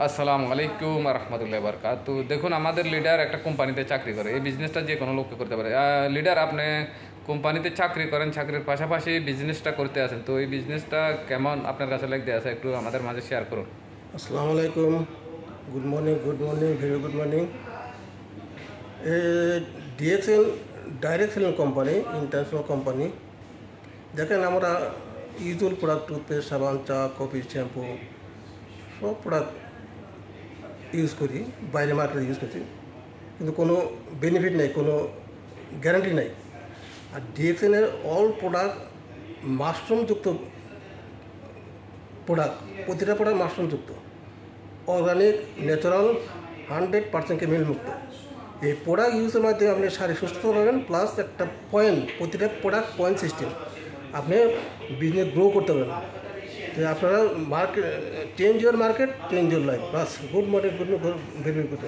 আসসালামু আলাইকুম রহমতুল্লাহ বরকাত। দেখুন, আমাদের লিডার একটা কোম্পানিতে চাকরি করে। এই বিজনেসটা যে কোনো লোককে করতে পারে। লিডার, আপনি কোম্পানিতে চাকরি করেন, চাকরির পাশাপাশি বিজনেসটা করতে আছেন, তো এই বিজনেসটা কেমন আপনার কাছে লাগতে আছে একটু আমাদের মাঝে শেয়ার করুন। আসসালামু আলাইকুম, good morning, very good morning. DXL direct selling company, international company. দেখেন, আমরা ইউজুয়াল প্রোডাক্ট, টুথপেস্ট, সাবান, চা, কফি, শ্যাম্পু সব প্রোডাক্ট ইউজ করি, বাইরে মার্কেটে ইউজ করছি, কিন্তু কোনো বেনিফিট নেই, কোনো গ্যারান্টি নেই। আর ডিএক্সএলের অল প্রোডাক্ট মাশরুমযুক্ত প্রোডাক্ট, প্রতিটা প্রোডাক্ট মাশরুমযুক্ত, অর্গানিক, ন্যাচারাল, 100% কেমিক্যাল মুক্ত। এই প্রোডাক্ট ইউজের মাধ্যমে আপনি শারীরিক সুস্থতা পাবেন, প্লাস একটা পয়েন্ট, প্রতিটা প্রোডাক্ট পয়েন্ট সিস্টেম, আপনি বিজনেস গ্রো করতে পারবেন। তো আপনারা market change your market, change your life. Bus, good morning, very good.